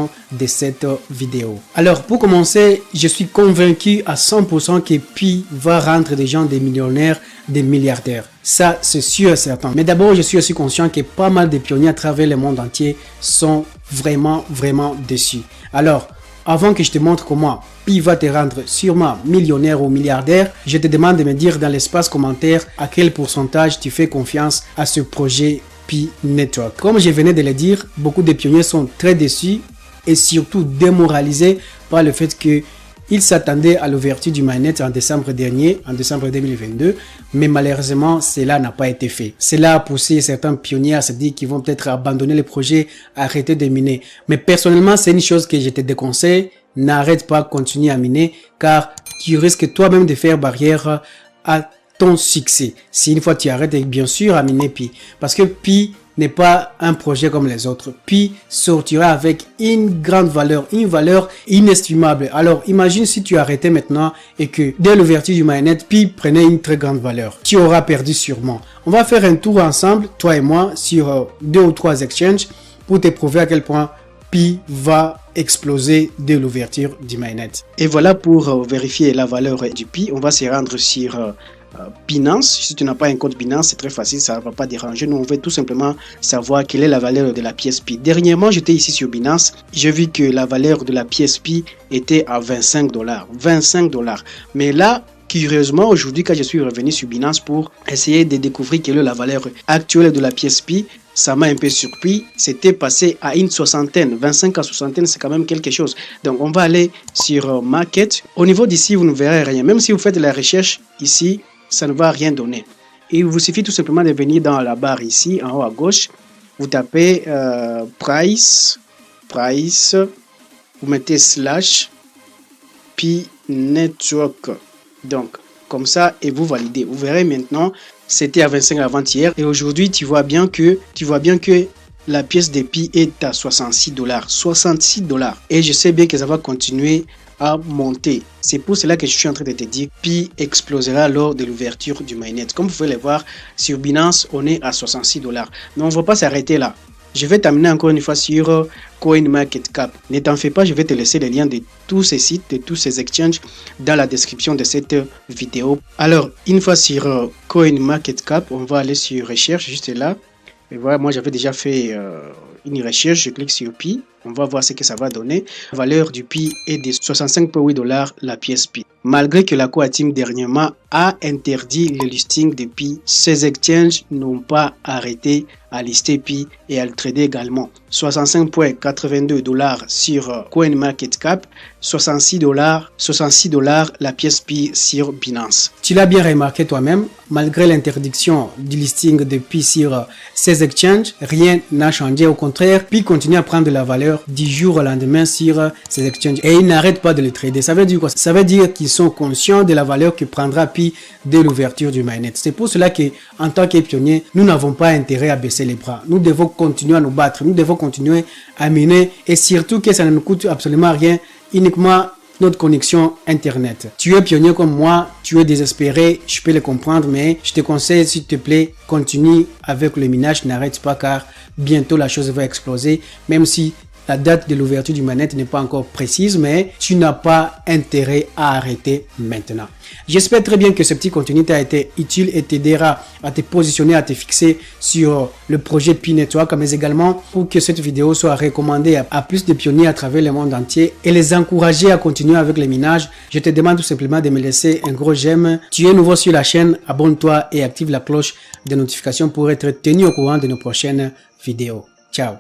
description de cette vidéo. Alors pour commencer, je suis convaincu à 100% que Pi va rendre des gens des millionnaires, des milliardaires. Ça, c'est sûr et certain. Mais d'abord, je suis aussi conscient que pas mal de pionniers à travers le monde entier sont vraiment déçus. Alors, avant que je te montre comment Pi va te rendre sûrement millionnaire ou milliardaire, je te demande de me dire dans l'espace commentaire à quel pourcentage tu fais confiance à ce projet Pi Network. Comme je venais de le dire, beaucoup de pionniers sont très déçus et surtout démoralisés par le fait qu'ils s'attendaient à l'ouverture du mainnet en décembre dernier, en décembre 2022, mais malheureusement, cela n'a pas été fait. Cela a poussé certains pionniers à se dire qu'ils vont peut-être abandonner le projet, arrêter de miner. Mais personnellement, c'est une chose que je te déconseille, n'arrête pas, continue à miner, car tu risques toi-même de faire barrière à ton succès. Si une fois tu arrêtes, bien sûr, à miner Pi, parce que Pi n'est pas un projet comme les autres. Pi sortira avec une grande valeur, une valeur inestimable. Alors imagine si tu arrêtais maintenant et que dès l'ouverture du mainnet, Pi prenait une très grande valeur. Tu auras perdu sûrement. On va faire un tour ensemble, toi et moi, sur 2 ou 3 exchanges pour te prouver à quel point Pi va exploser dès l'ouverture du mainnet. Et voilà pour vérifier la valeur du Pi. On va se rendre sur Binance. Si tu n'as pas un compte Binance, c'est très facile, ça ne va pas déranger. Nous, on veut tout simplement savoir quelle est la valeur de la pièce Pi. Dernièrement, j'étais ici sur Binance. J'ai vu que la valeur de la pièce Pi était à 25 $. 25 $. Mais là, curieusement, aujourd'hui, quand je suis revenu sur Binance pour essayer de découvrir quelle est la valeur actuelle de la pièce Pi, ça m'a un peu surpris. C'était passé à une soixantaine. 25 à soixantaine, c'est quand même quelque chose. Donc, on va aller sur Market. Au niveau d'ici, vous ne verrez rien. Même si vous faites la recherche ici, ça ne va rien donner. Il vous suffit tout simplement de venir dans la barre ici, en haut à gauche. Vous tapez price, vous mettez slash Pi Network. Donc, comme ça, et vous validez. Vous verrez maintenant, c'était à 25 avant-hier. Et aujourd'hui, tu vois bien que la pièce de Pi est à 66 $. 66 $. Et je sais bien que ça va continuer à monter. C'est pour cela que je suis en train de te dire Pi explosera lors de l'ouverture du mainnet. Comme vous pouvez le voir sur Binance, on est à 66 $. Mais on ne va pas s'arrêter là. Je vais t'amener encore une fois sur CoinMarketCap. Ne t'en fais pas, je vais te laisser les liens de tous ces sites, de tous ces exchanges dans la description de cette vidéo. Alors, une fois sur CoinMarketCap, on va aller sur recherche juste là. Et voilà, moi j'avais déjà fait une recherche, je clique sur Pi, on va voir ce que ça va donner. La valeur du Pi est de 65,8 $ la pièce Pi. Malgré que la Coa Team dernièrement a interdit le listing de Pi, ces exchanges n'ont pas arrêté à lister Pi et à le trader également. 65,82 $ sur CoinMarketCap, 66 $ la pièce Pi sur Binance. Tu l'as bien remarqué toi-même, malgré l'interdiction du listing de Pi sur ces exchanges, rien n'a changé. Au contraire, Pi continue à prendre de la valeur du jour au lendemain sur ces exchanges et ils n'arrêtent pas de le trader. Ça veut dire quoi? Ça veut dire qu'ils sont conscients de la valeur que prendra Pi dès l'ouverture du mainnet. C'est pour cela que, en tant que pionniers, nous n'avons pas intérêt à baisser les bras. Nous devons continuer à nous battre, nous devons continuer à miner et surtout que ça ne nous coûte absolument rien, uniquement notre connexion internet. Tu es pionnier comme moi, tu es désespéré, je peux le comprendre, mais je te conseille, s'il te plaît, continue avec le minage, n'arrête pas car bientôt la chose va exploser, même si la date de l'ouverture du mainnet n'est pas encore précise, mais tu n'as pas intérêt à arrêter maintenant. J'espère très bien que ce petit contenu t'a été utile et t'aidera à te positionner, à te fixer sur le projet Pi Network, mais également pour que cette vidéo soit recommandée à plus de pionniers à travers le monde entier et les encourager à continuer avec le minage. Je te demande tout simplement de me laisser un gros j'aime. Tu es nouveau sur la chaîne, abonne-toi et active la cloche de notification pour être tenu au courant de nos prochaines vidéos. Ciao!